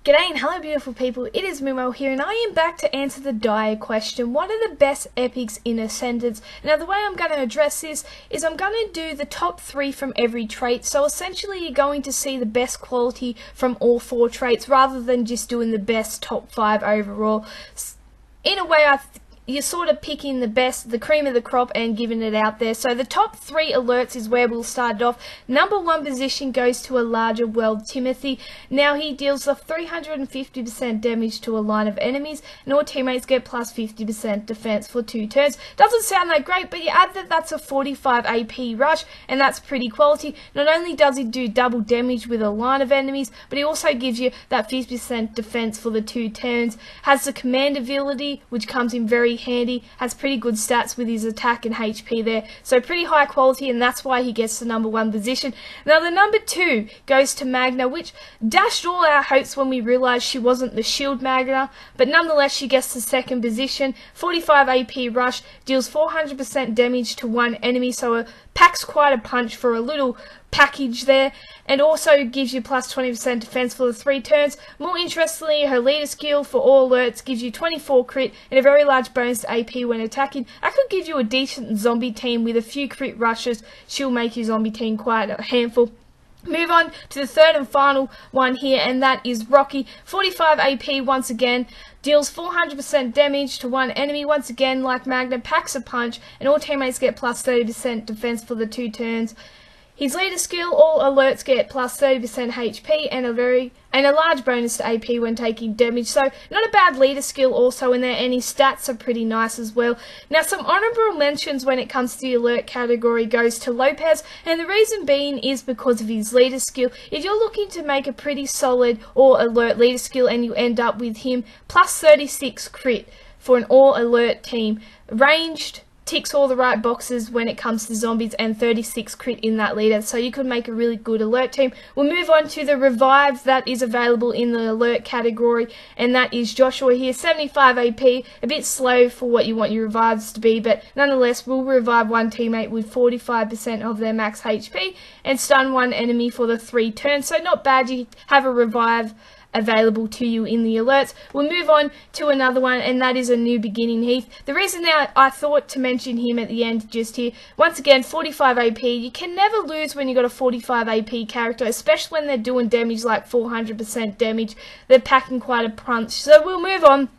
G'day and hello beautiful people, it is Mimo here and I am back to answer the dire question, what are the best epics in Ascendance? Now the way I'm going to address this is I'm going to do the top 3 from every trait, so essentially you're going to see the best quality from all 4 traits rather than just doing the best top 5 overall. In a way you're sort of picking the best, the cream of the crop and giving it out there. So the top 3 alerts is where we'll start off. Number 1 position goes to a larger world, Timothy. Now he deals a 350% damage to a line of enemies and all teammates get plus 50% defense for 2 turns. Doesn't sound that great, but you add that that's a 45 AP rush and that's pretty quality. Not only does he do double damage with a line of enemies, but he also gives you that 50% defense for the 2 turns. Has the command ability, which comes in very handy, has pretty good stats with his attack and HP there, so pretty high quality, and that's why he gets the number 1 position. Now the number 2 goes to Magna, which dashed all our hopes when we realised she wasn't the shield Magna, but nonetheless she gets the 2nd position. 45 AP rush, deals 400% damage to 1 enemy, so it packs quite a punch for a little package there, and also gives you plus 20% defense for the 3 turns. More interestingly, her leader skill for all alerts gives you 24 crit and a very large bonus to AP when attacking. That could give you a decent zombie team with a few crit rushes. She'll make your zombie team quite a handful. Move on to the 3rd and final one here, and that is Rocky. 45 AP once again, deals 400% damage to 1 enemy. Once again, like Magna, packs a punch, and all teammates get plus 30% defense for the 2 turns. His leader skill, all alerts get plus 30% HP and a large bonus to AP when taking damage. So not a bad leader skill also in there, and his stats are pretty nice as well. Now some honourable mentions when it comes to the alert category goes to Lopez, and the reason being is because of his leader skill. If you're looking to make a pretty solid all alert leader skill and you end up with him, plus 36 crit for an all alert team, ranged, ticks all the right boxes when it comes to zombies, and 36 crit in that leader, so you could make a really good alert team. We'll move on to the revive that is available in the alert category, and that is Joshua here. 75 AP, a bit slow for what you want your revives to be, but nonetheless we'll revive 1 teammate with 45% of their max HP and stun 1 enemy for the 3 turns, so not bad. You have a revive available to you in the alerts. We'll move on to another one, and that is a new beginning Heath. The reason that I thought to mention him at the end just here, once again 45 AP, you can never lose when you got a 45 AP character, especially when they're doing damage like 400% damage. They're packing quite a punch. So we'll move on.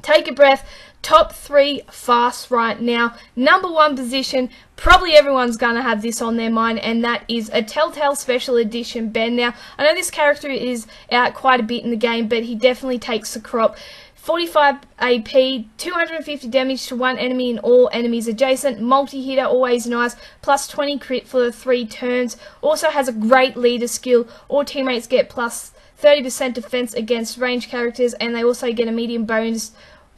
Take a breath. Top 3 fast right now. Number 1 position, probably everyone's gonna have this on their mind, and that is a Telltale Special Edition Ben. Now, I know this character is out quite a bit in the game, but he definitely takes the crop. 45 AP, 250 damage to 1 enemy and all enemies adjacent, multi-hitter, always nice, plus 20 crit for the 3 turns. Also has a great leader skill. All teammates get plus 30% defense against ranged characters, and they also get a medium bonus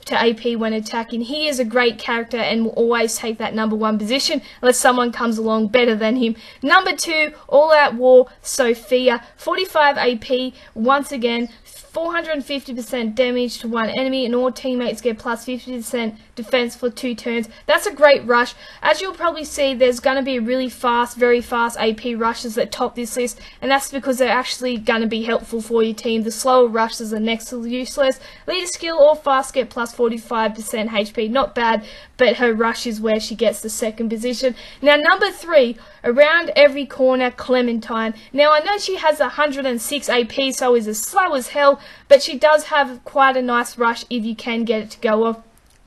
to AP when attacking. He is a great character and will always take that number 1 position unless someone comes along better than him. Number 2, All Out War, Sophia. 45 AP, once again, 450% damage to 1 enemy and all teammates get plus 50% defense for 2 turns. That's a great rush. As you'll probably see, there's going to be really fast, very fast AP rushes that top this list, and that's because they're actually going to be helpful for your team. The slower rushes are next to useless. Leader skill, all fast get plus 45% HP. Not bad, but her rush is where she gets the 2nd position. Now number 3, around every corner, Clementine. Now I know she has 106 AP, so is as slow as hell, but she does have quite a nice rush if you can get it to go off.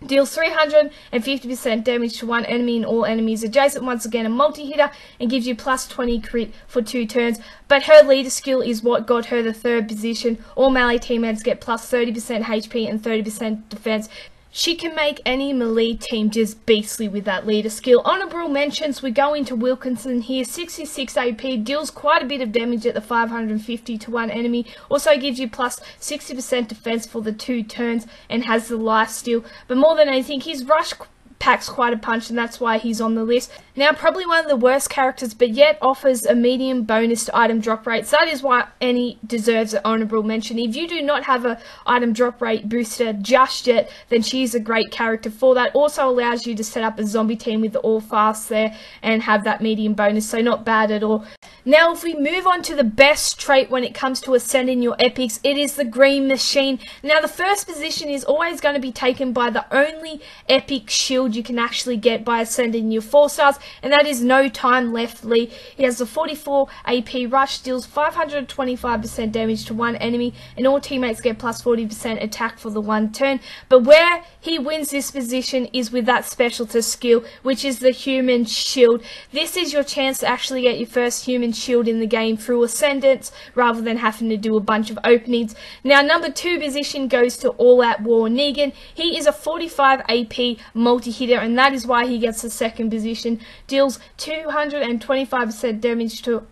Deals 350% damage to 1 enemy and all enemies adjacent. Once again, a multi-hitter, and gives you plus 20 crit for 2 turns. But her leader skill is what got her the 3rd position. All melee teammates get plus 30% HP and 30% defense. She can make any melee team just beastly with that leader skill. Honourable mentions, we go into Wilkinson here. 66 AP, deals quite a bit of damage at the 550 to 1 enemy. Also gives you plus 60% defense for the 2 turns and has the life steal. But more than anything, his rush packs quite a punch, and that's why he's on the list. Now, probably one of the worst characters, but yet offers a medium bonus to item drop rates. That is why Annie deserves an honourable mention. If you do not have an item drop rate booster just yet, then she's a great character for that. Also allows you to set up a zombie team with the all fast there and have that medium bonus, so not bad at all. Now, if we move on to the best trait when it comes to ascending your epics, it is the green machine. Now, the first position is always going to be taken by the only epic shield you can actually get by ascending your 4 stars, and that is No Time Left Lee. He has the 44 AP rush, deals 525% damage to one enemy, and all teammates get plus 40% attack for the 1 turn. But where he wins this position is with that specialty skill, which is the human shield. This is your chance to actually get your first human shield in the game through Ascendance rather than having to do a bunch of openings. Now, number 2 position goes to All Out War Negan. He is a 45 AP multi-hitter, and that is why he gets the 2nd position. Deals 225% damage to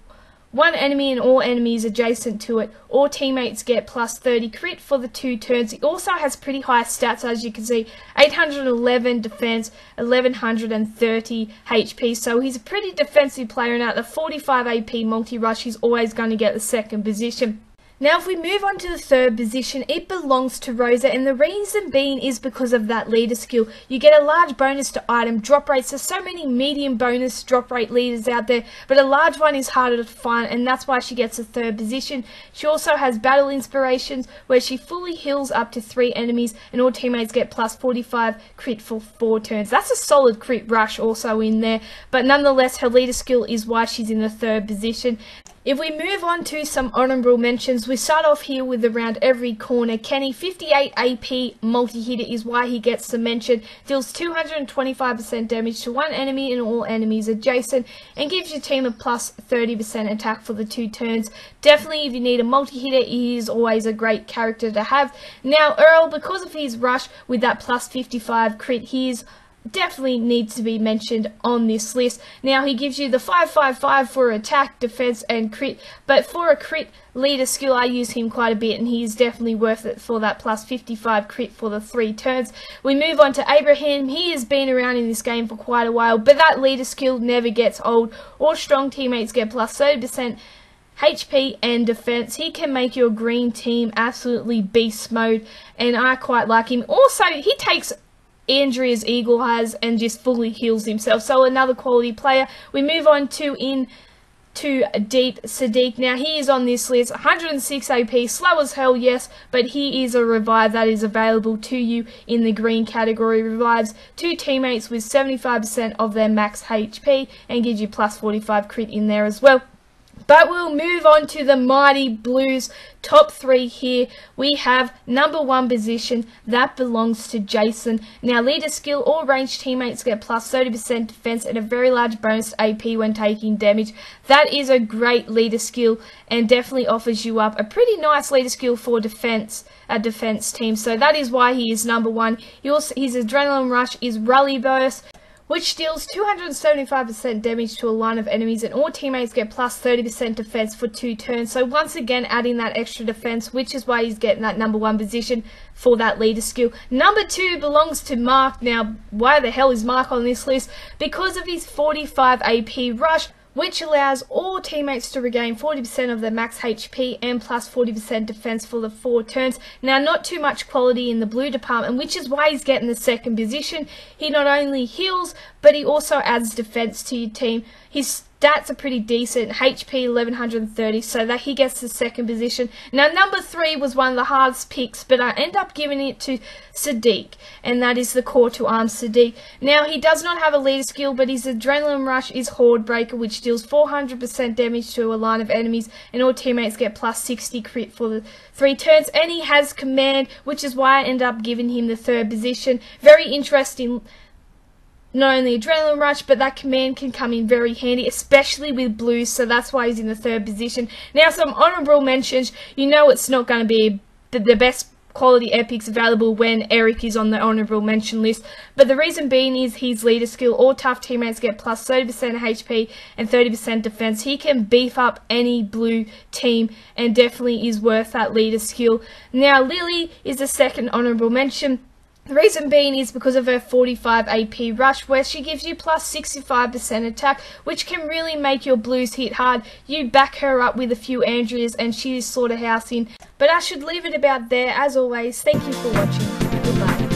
one enemy and all enemies adjacent to it. All teammates get plus 30 crit for the 2 turns. He also has pretty high stats, as you can see. 811 defense, 1130 HP. So he's a pretty defensive player, and at the 45 AP multi-rush, he's always going to get the 2nd position. Now, if we move on to the 3rd position, it belongs to Rosa, and the reason being is because of that leader skill. You get a large bonus to item drop rates. There's so many medium bonus drop rate leaders out there, but a large one is harder to find, and that's why she gets the 3rd position. She also has battle inspirations, where she fully heals up to 3 enemies, and all teammates get plus 45 crit for 4 turns. That's a solid crit rush also in there, but nonetheless, her leader skill is why she's in the 3rd position. If we move on to some honourable mentions, we start off here with around every corner. Kenny, 58 AP multi-hitter is why he gets the mention. Deals 225% damage to one enemy and all enemies adjacent, and gives your team a plus 30% attack for the 2 turns. Definitely, if you need a multi-hitter, he is always a great character to have. Now, Earl, because of his rush with that plus 55 crit, he's definitely needs to be mentioned on this list. Now, he gives you the 555 for attack, defense, and crit, but for a crit leader skill, I use him quite a bit, and he is definitely worth it for that plus 55 crit for the 3 turns. We move on to Abraham. He has been around in this game for quite a while, but that leader skill never gets old. All strong teammates get plus 30% HP and defense. He can make your green team absolutely beast mode, and I quite like him. Also, he takes Andrea's Eagle has and just fully heals himself, so another quality player. We move on to Deep Siddiq. Now, he is on this list, 106 AP, slow as hell, yes, but he is a revive that is available to you in the green category. Revives 2 teammates with 75% of their max HP and gives you plus 45 crit in there as well. But we'll move on to the Mighty Blues top 3 here. We have number 1 position, that belongs to Jason. Now, leader skill, all ranged teammates get plus 30% defense and a very large bonus to AP when taking damage. That is a great leader skill and definitely offers you up a pretty nice leader skill for a defense team. So that is why he is number 1. His adrenaline rush is Rally Burst, which deals 275% damage to a line of enemies, and all teammates get plus 30% defense for 2 turns. So once again, adding that extra defense, which is why he's getting that number 1 position for that leader skill. Number 2 belongs to Mark. Now, why the hell is Mark on this list? Because of his 45 AP rush, which allows all teammates to regain 40% of their max HP and plus 40% defense for the 4 turns. Now, not too much quality in the blue department, which is why he's getting the 2nd position. He not only heals, but he also adds defense to your team. His stats are pretty decent, HP 1130, so that he gets the 2nd position. Now, number 3 was one of the hardest picks, but I end up giving it to Siddiq, and that is the core to arm Siddiq. Now, he does not have a leader skill, but his adrenaline rush is Horde Breaker, which deals 400% damage to a line of enemies, and all teammates get plus 60 crit for the 3 turns, and he has command, which is why I end up giving him the 3rd position. Very interesting. Not only adrenaline rush, but that command can come in very handy, especially with blues, so that's why he's in the 3rd position. Now, some honourable mentions. You know it's not going to be the best quality epics available when Eric is on the honourable mention list, but the reason being is his leader skill. All tough teammates get plus 30% HP and 30% defense. He can beef up any blue team and definitely is worth that leader skill. Now, Lilly is the 2nd honourable mention. The reason being is because of her 45 AP rush, where she gives you plus 65% attack, which can really make your blues hit hard. You back her up with a few Andreas and she is slaughterhousing. But I should leave it about there. As always, thank you for watching. Goodbye.